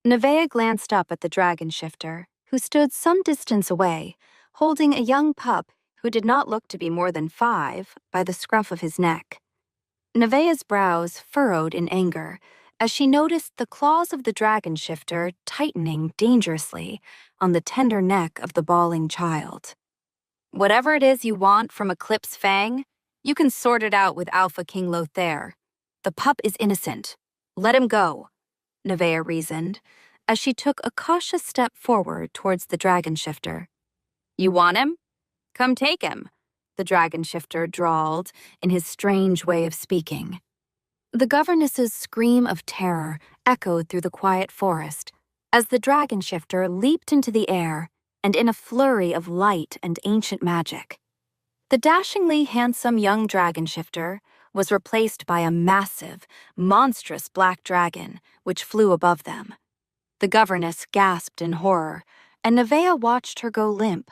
Neveah glanced up at the dragon shifter, who stood some distance away, holding a young pup who did not look to be more than 5 by the scruff of his neck. Neveah's brows furrowed in anger as she noticed the claws of the dragon shifter tightening dangerously on the tender neck of the bawling child. "Whatever it is you want from Eclipse Fang, you can sort it out with Alpha King Lothair. The pup is innocent. Let him go," Neveah reasoned, as she took a cautious step forward towards the dragon shifter. "You want him? Come take him," the dragon shifter drawled in his strange way of speaking. The governess's scream of terror echoed through the quiet forest as the dragon shifter leaped into the air and in a flurry of light and ancient magic. The dashingly handsome young dragon shifter was replaced by a massive, monstrous black dragon which flew above them. The governess gasped in horror, and Neveah watched her go limp,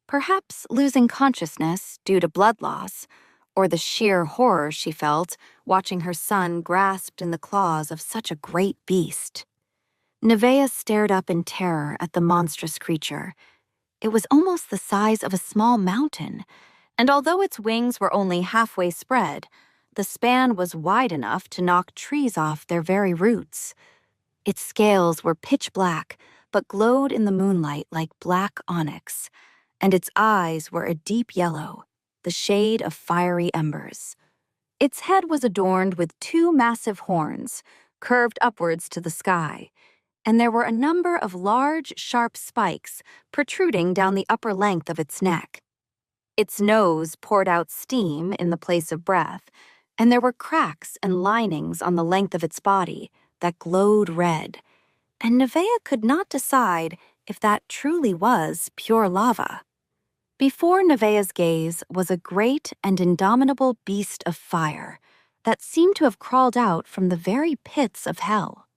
perhaps losing consciousness due to blood loss, or the sheer horror she felt watching her son grasped in the claws of such a great beast. Neveah stared up in terror at the monstrous creature. It was almost the size of a small mountain, and although its wings were only halfway spread, the span was wide enough to knock trees off their very roots. Its scales were pitch black, but glowed in the moonlight like black onyx, and its eyes were a deep yellow, the shade of fiery embers. Its head was adorned with 2 massive horns, curved upwards to the sky, and there were a number of large, sharp spikes protruding down the upper length of its neck. Its nose poured out steam in the place of breath, and there were cracks and linings on the length of its body that glowed red, and Neveah could not decide if that truly was pure lava. Before Neveah's gaze was a great and indomitable beast of fire that seemed to have crawled out from the very pits of hell.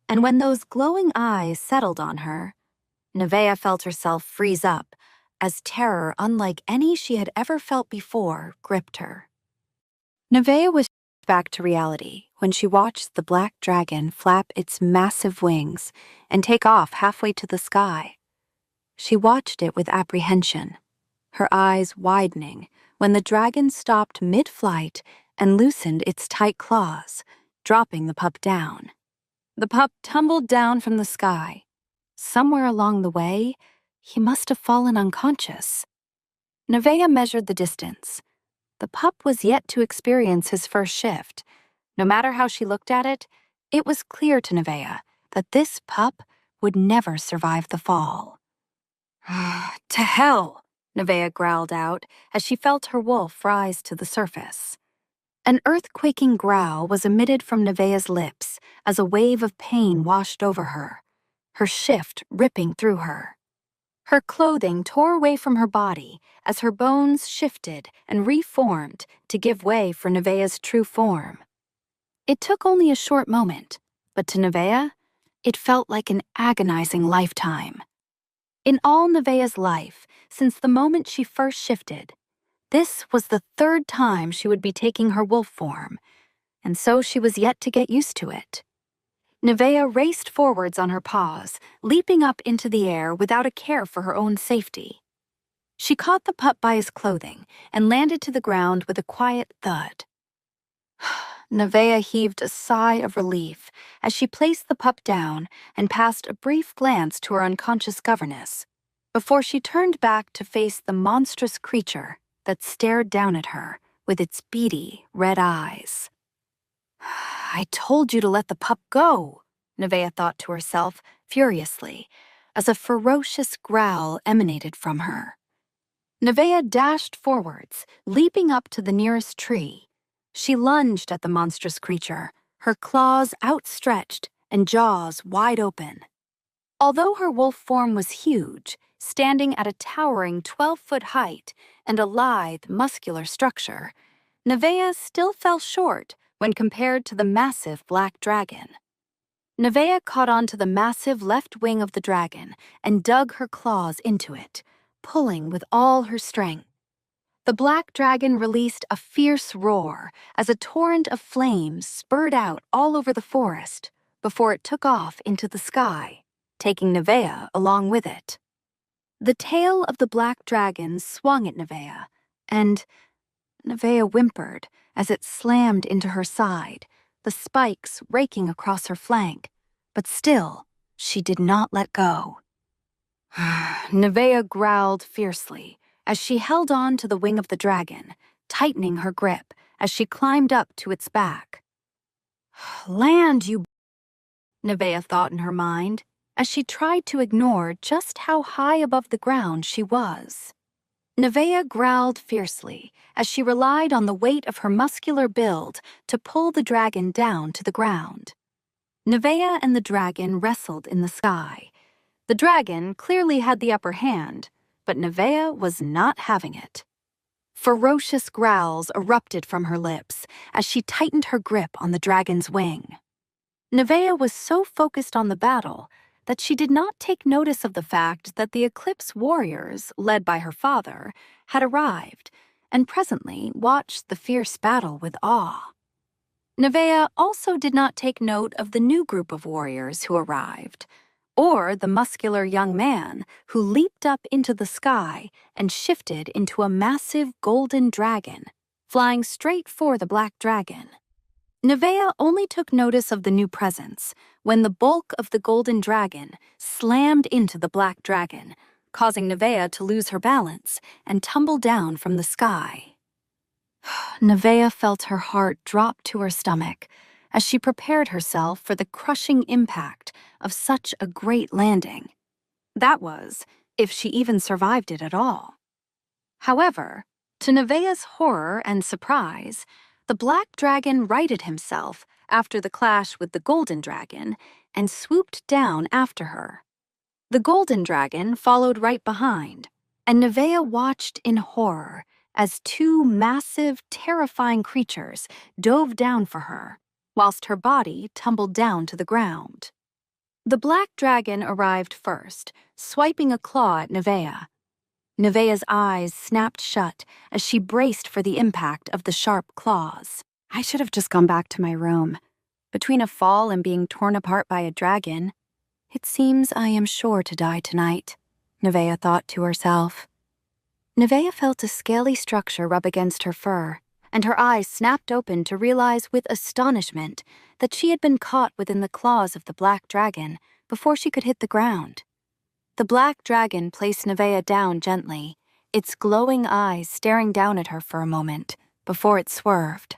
And when those glowing eyes settled on her, Neveah felt herself freeze up as terror unlike any she had ever felt before gripped her. Neveah was back to reality when she watched the black dragon flap its massive wings and take off halfway to the sky. She watched it with apprehension, her eyes widening when the dragon stopped mid-flight and loosened its tight claws, dropping the pup down. The pup tumbled down from the sky. Somewhere along the way, he must have fallen unconscious. Neveah measured the distance. The pup was yet to experience his first shift. No matter how she looked at it, it was clear to Neveah that this pup would never survive the fall. "To hell!" Neveah growled out as she felt her wolf rise to the surface. An earth-quaking growl was emitted from Neveah's lips as a wave of pain washed over her, her shift ripping through her. Her clothing tore away from her body as her bones shifted and reformed to give way for Neveah's true form. It took only a short moment, but to Neveah, it felt like an agonizing lifetime. In all Neveah's life, since the moment she first shifted, this was the 3rd time she would be taking her wolf form, and so she was yet to get used to it. Neveah raced forwards on her paws, leaping up into the air without a care for her own safety. She caught the pup by his clothing and landed to the ground with a quiet thud. Neveah heaved a sigh of relief as she placed the pup down and passed a brief glance to her unconscious governess, before she turned back to face the monstrous creature that stared down at her with its beady, red eyes. "I told you to let the pup go," Neveah thought to herself furiously, as a ferocious growl emanated from her. Neveah dashed forwards, leaping up to the nearest tree. She lunged at the monstrous creature, her claws outstretched and jaws wide open. Although her wolf form was huge, standing at a towering 12-foot height and a lithe, muscular structure, Neveah still fell short when compared to the massive black dragon. Neveah caught onto the massive left wing of the dragon and dug her claws into it, pulling with all her strength. The black dragon released a fierce roar as a torrent of flames spurred out all over the forest, before it took off into the sky, taking Neveah along with it. The tail of the black dragon swung at Neveah, and Neveah whimpered as it slammed into her side, the spikes raking across her flank, but still, she did not let go. Neveah growled fiercely as she held on to the wing of the dragon, tightening her grip as she climbed up to its back. "Land, you," Neveah thought in her mind, as she tried to ignore just how high above the ground she was. Neveah growled fiercely as she relied on the weight of her muscular build to pull the dragon down to the ground. Neveah and the dragon wrestled in the sky. The dragon clearly had the upper hand, but Neveah was not having it. Ferocious growls erupted from her lips as she tightened her grip on the dragon's wing. Neveah was so focused on the battle that she did not take notice of the fact that the Eclipse warriors, led by her father, had arrived and presently watched the fierce battle with awe. Neveah also did not take note of the new group of warriors who arrived, or the muscular young man who leaped up into the sky and shifted into a massive golden dragon, flying straight for the black dragon. Neveah only took notice of the new presence when the bulk of the golden dragon slammed into the black dragon, causing Neveah to lose her balance and tumble down from the sky. Neveah felt her heart drop to her stomach as she prepared herself for the crushing impact of such a great landing. That was, if she even survived it at all. However, to Neveah's horror and surprise, the black dragon righted himself after the clash with the golden dragon and swooped down after her. The golden dragon followed right behind, and Neveah watched in horror as two massive, terrifying creatures dove down for her, whilst her body tumbled down to the ground. The black dragon arrived first, swiping a claw at Neveah. Neveah's eyes snapped shut as she braced for the impact of the sharp claws. I should have just gone back to my room. Between a fall and being torn apart by a dragon, it seems I am sure to die tonight, Neveah thought to herself. Neveah felt a scaly structure rub against her fur, and her eyes snapped open to realize with astonishment that she had been caught within the claws of the black dragon before she could hit the ground. The black dragon placed Neveah down gently, its glowing eyes staring down at her for a moment before it swerved.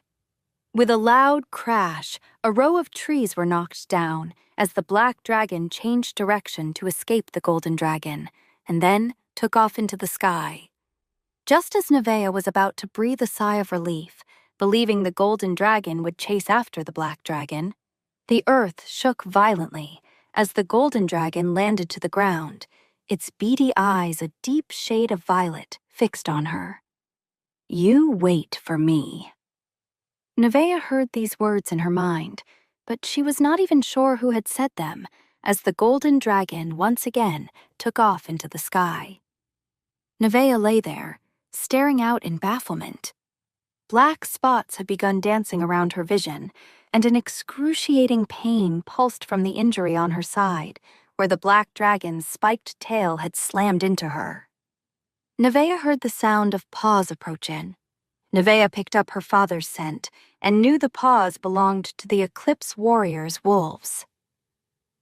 With a loud crash, a row of trees were knocked down as the black dragon changed direction to escape the golden dragon, and then took off into the sky. Just as Neveah was about to breathe a sigh of relief, believing the golden dragon would chase after the black dragon, the earth shook violently as the golden dragon landed to the ground, its beady eyes a deep shade of violet fixed on her. "You wait for me." Neveah heard these words in her mind, but she was not even sure who had said them, as the golden dragon once again took off into the sky. Neveah lay there, staring out in bafflement. Black spots had begun dancing around her vision, and an excruciating pain pulsed from the injury on her side, where the black dragon's spiked tail had slammed into her. Neveah heard the sound of paws approaching. Neveah picked up her father's scent and knew the paws belonged to the Eclipse warriors' wolves.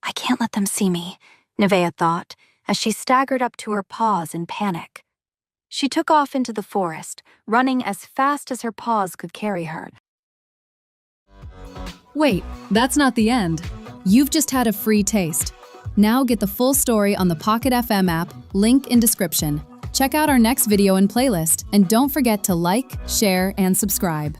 I can't let them see me, Neveah thought, as she staggered up to her paws in panic. She took off into the forest, running as fast as her paws could carry her. Wait, that's not the end. You've just had a free taste. Now get the full story on the Pocket FM app, link in description. Check out our next video and playlist, and don't forget to like, share, and subscribe.